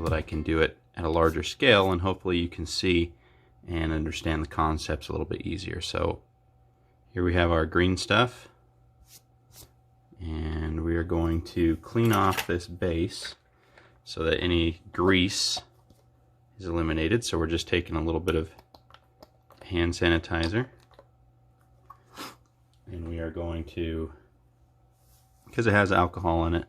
that I can do it at a larger scale, and hopefully you can see and understand the concepts a little bit easier. So here we have our green stuff, and we are going to clean off this base so that any grease is eliminated. So we're just taking a little bit of hand sanitizer, and we are going to, because it has alcohol in it,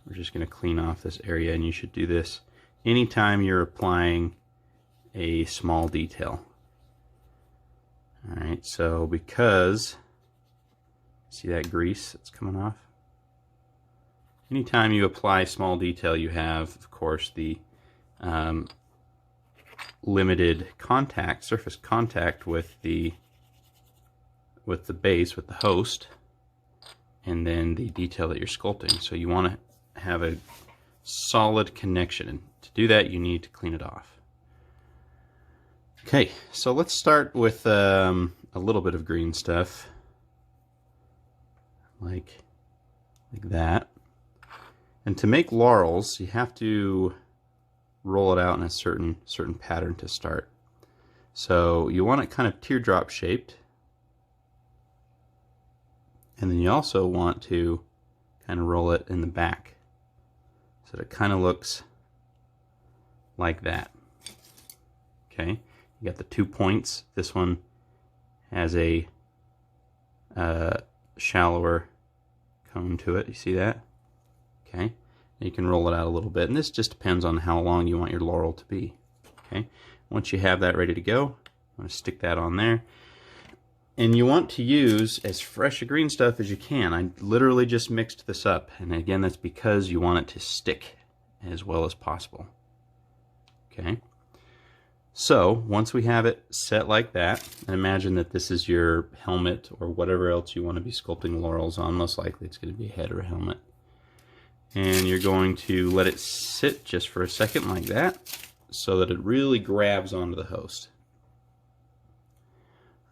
we're just going to clean off this area. And you should do this anytime you're applying a small detail. Alright, so because, see that grease that's coming off? Anytime you apply small detail, you have, of course, the limited contact, surface contact with the base, with the host, and then the detail that you're sculpting. So you want to have a solid connection, and to do that you need to clean it off. Okay, so let's start with a little bit of green stuff, like that. And to make laurels, you have to roll it out in a certain pattern to start. So you want it kind of teardrop shaped, and then you also want to kind of roll it in the back so that it kind of looks like that. Okay, you got the 2 points. This one has a shallower cone to it. You see that? Okay, and you can roll it out a little bit, and this just depends on how long you want your laurel to be. Okay, once you have that ready to go, I'm going to stick that on there. And you want to use as fresh a green stuff as you can. I literally just mixed this up, and again, that's because you want it to stick as well as possible. Okay, so once we have it set like that, and imagine that this is your helmet or whatever else you want to be sculpting laurels on. Most likely it's going to be a head or a helmet. And you're going to let it sit just for a second like that so that it really grabs onto the host.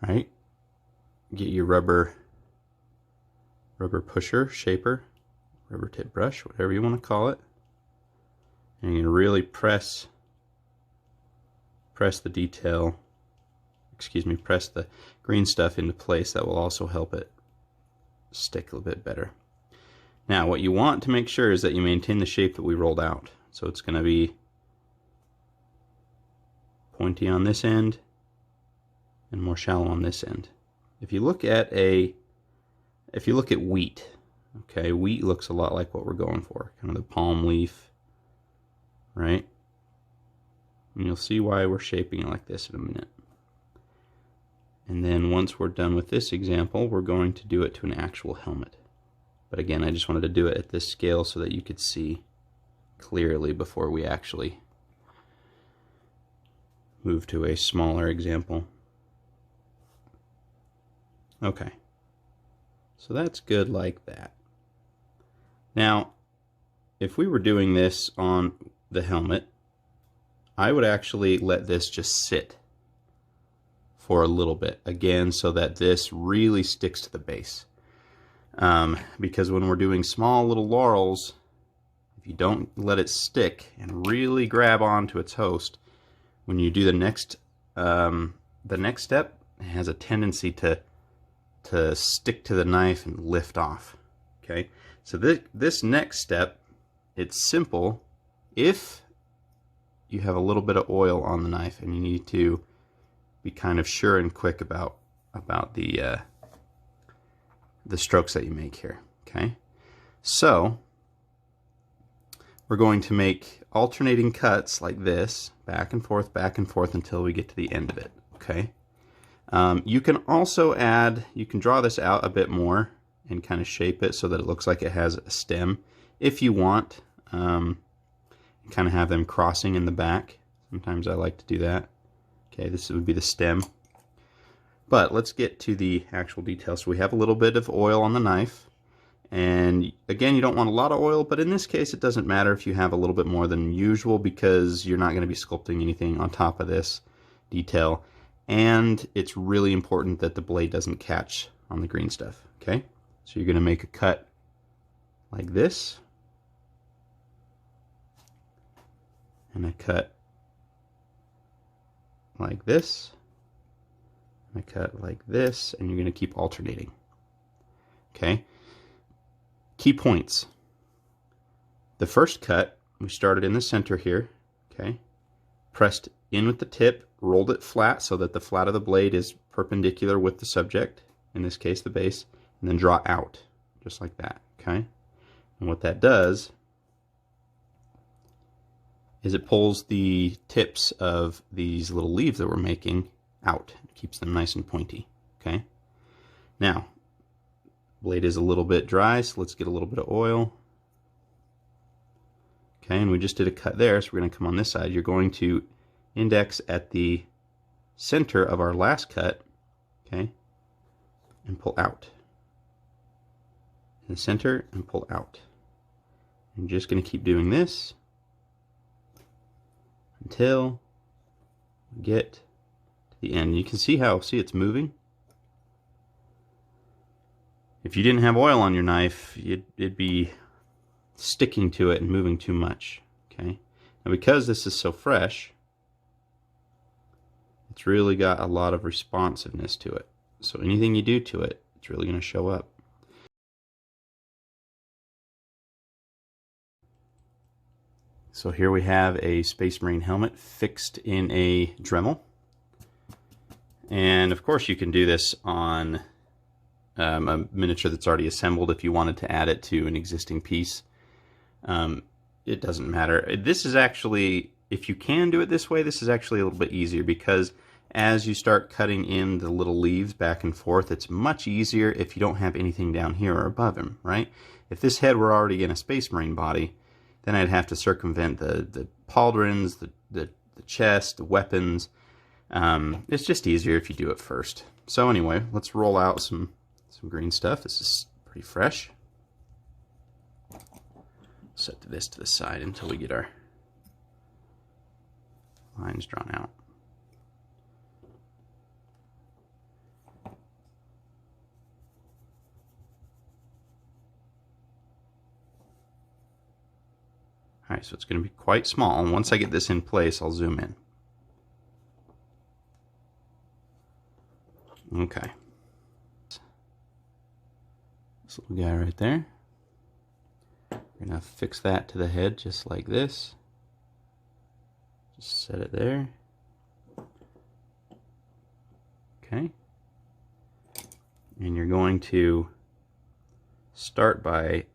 All right, get your rubber pusher, shaper, rubber tip brush, whatever you want to call it. And you're going to really press the detail, press the green stuff into place. That will also help it stick a little bit better. Now what you want to make sure is that you maintain the shape that we rolled out. So it's going to be pointy on this end and more shallow on this end. If you look at wheat, okay, wheat looks a lot like what we're going for, kind of the palm leaf, right? And you'll see why we're shaping it like this in a minute. And then once we're done with this example, we're going to do it to an actual helmet. But again, I just wanted to do it at this scale so that you could see clearly before we actually move to a smaller example. Okay, so that's good like that. Now, if we were doing this on the helmet, I would actually let this just sit for a little bit, again, so that this really sticks to the base. Because when we're doing small little laurels, if you don't let it stick and really grab onto its host, when you do the next step, it has a tendency to stick to the knife and lift off. Okay, so this next step, it's simple if you have a little bit of oil on the knife and you need to be kind of sure and quick about the strokes that you make here. Okay, so we're going to make alternating cuts like this, back and forth until we get to the end of it. Okay, you can also you can draw this out a bit more and kind of shape it so that it looks like it has a stem if you want. Kind of have them crossing in the back. Sometimes I like to do that. Okay, this would be the stem. But let's get to the actual details. So we have a little bit of oil on the knife, and again, you don't want a lot of oil, but in this case it doesn't matter if you have a little bit more than usual because you're not going to be sculpting anything on top of this detail, and it's really important that the blade doesn't catch on the green stuff. Okay, so you're going to make a cut like this. and I cut like this, and I cut like this, and you're going to keep alternating. Okay? Key points. The first cut, we started in the center here, okay? Pressed in with the tip, rolled it flat so that the flat of the blade is perpendicular with the subject, in this case the base, and then draw out, just like that, okay? And what that does is it pulls the tips of these little leaves that we're making out. It keeps them nice and pointy, okay? Now, blade is a little bit dry, so let's get a little bit of oil. Okay, and we just did a cut there, so we're going to come on this side. You're going to index at the center of our last cut, okay, and pull out. In the center and pull out. I'm just going to keep doing this until we get to the end. You can see how, see, it's moving. If you didn't have oil on your knife, it'd be sticking to it and moving too much. Okay, now because this is so fresh, it's really got a lot of responsiveness to it. So anything you do to it, it's really going to show up. So here we have a Space Marine helmet fixed in a Dremel. And of course you can do this on a miniature that's already assembled if you wanted to add it to an existing piece. It doesn't matter. This is actually, if you can do it this way, this is actually a little bit easier, because as you start cutting in the little leaves back and forth, it's much easier if you don't have anything down here or above him, right? If this head were already in a Space Marine body, then I'd have to circumvent the pauldrons, the chest, the weapons. It's just easier if you do it first. So anyway, let's roll out some green stuff. This is pretty fresh. Set this to the side until we get our lines drawn out. Alright, so it's going to be quite small, and once I get this in place, I'll zoom in. Okay. This little guy right there. We're going to fix that to the head just like this. Just set it there. Okay. And you're going to start by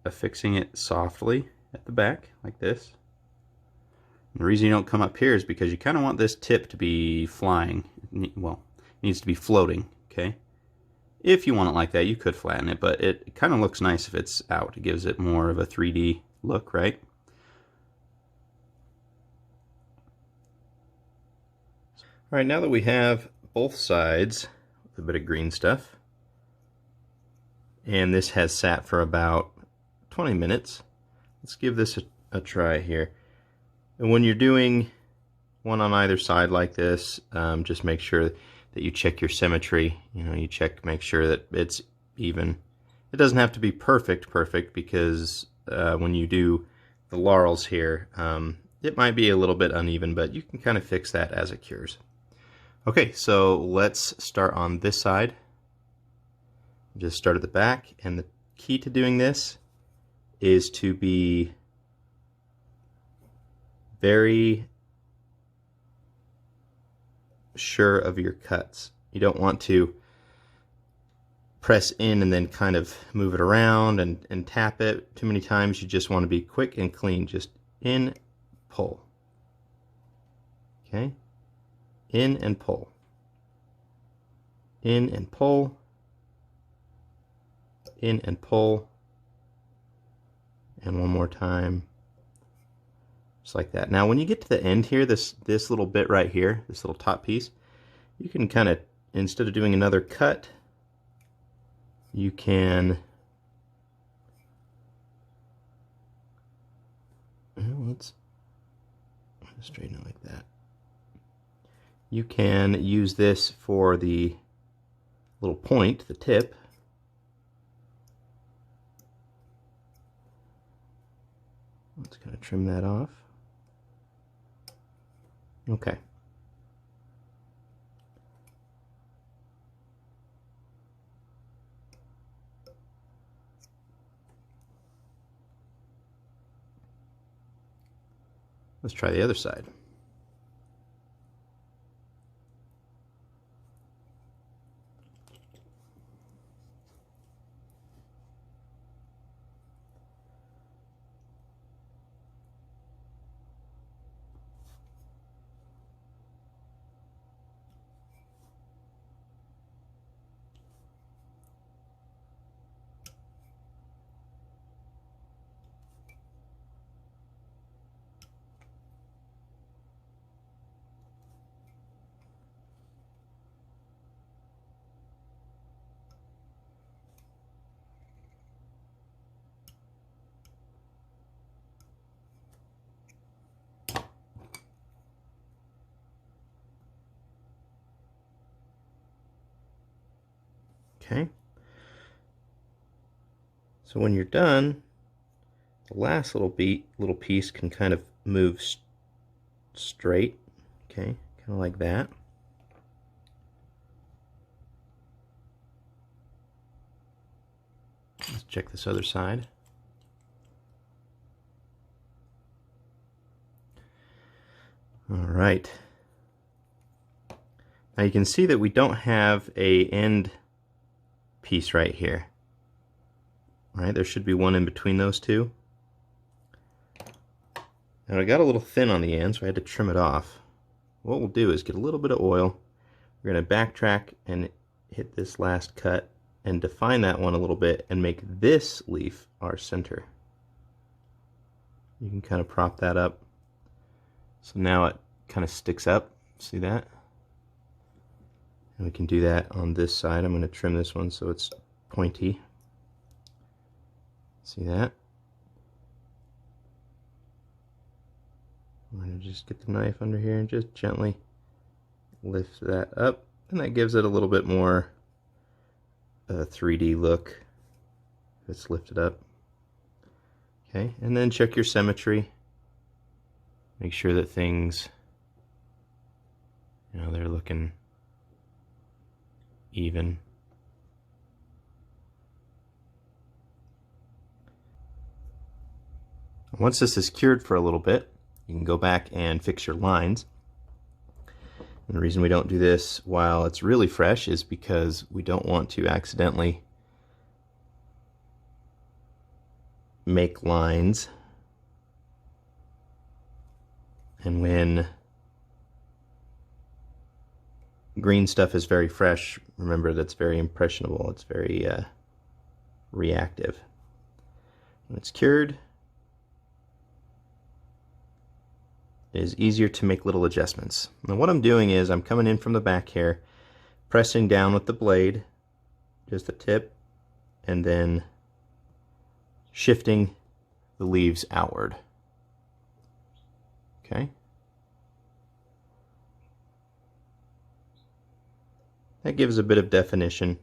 affixing it softly at the back, like this. And the reason you don't come up here is because you kind of want this tip to be flying. Well, it needs to be floating, okay? If you want it like that, you could flatten it, but it kind of looks nice if it's out. It gives it more of a 3D look, right? All right, now that we have both sides with a bit of green stuff, and this has sat for about 20 minutes, let's give this a try here. And when you're doing one on either side like this, just make sure that you check your symmetry. You know, you check, make sure that it's even. It doesn't have to be perfect, because when you do the laurels here, it might be a little bit uneven, but you can kind of fix that as it cures. Okay, so let's start on this side. Just start at the back, and the key to doing this is to be very sure of your cuts. You don't want to press in and then kind of move it around and tap it too many times. You just want to be quick and clean. Just in, pull. Okay? In and pull. In and pull. In and pull. And one more time. Just like that. Now when you get to the end here, this little bit right here, this little top piece, you can kind of, instead of doing another cut, you can, let's straighten it like that. You can use this for the little point, the tip. Let's kind of trim that off. Okay. Let's try the other side. Okay. So when you're done, the last little piece can kind of move straight. Okay, kind of like that. Let's check this other side. All right. Now you can see that we don't have a end piece right here. All right, there should be one in between those two. Now I got a little thin on the end, so I had to trim it off. What we'll do is get a little bit of oil. We're going to backtrack and hit this last cut and define that one a little bit and make this leaf our center. You can kind of prop that up. So now it kind of sticks up. See that? And we can do that on this side. I'm going to trim this one so it's pointy. See that? I'm going to just get the knife under here and just gently lift that up, and that gives it a little bit more 3D look if it's lifted up. Okay, and then check your symmetry. Make sure that things, you know, they're looking even. Once this is cured for a little bit, you can go back and fix your lines. And the reason we don't do this while it's really fresh is because we don't want to accidentally make lines. And when green stuff is very fresh, remember that's very impressionable. It's very reactive. When it's cured, it is easier to make little adjustments. Now what I'm doing is I'm coming in from the back here, pressing down with the blade, just the tip, and then shifting the leaves outward. Okay. That gives a bit of definition.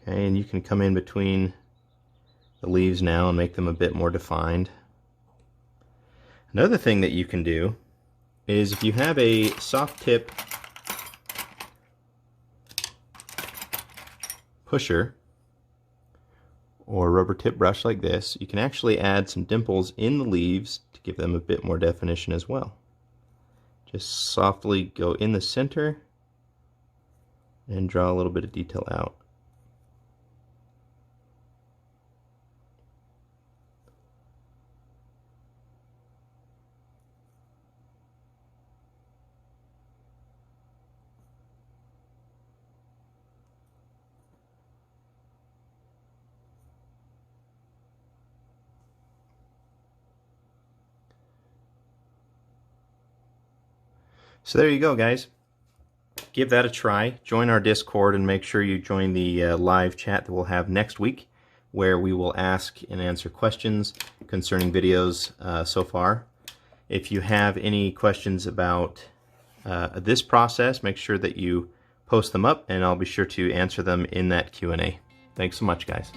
Okay, and you can come in between the leaves now and make them a bit more defined. Another thing that you can do is if you have a soft tip pusher or rubber tip brush like this, you can actually add some dimples in the leaves to give them a bit more definition as well. Just softly go in the center and draw a little bit of detail out. So there you go, guys. Give that a try. Join our Discord and make sure you join the live chat that we'll have next week, where we will ask and answer questions concerning videos so far. If you have any questions about this process, make sure that you post them up, and I'll be sure to answer them in that Q&A. Thanks so much, guys.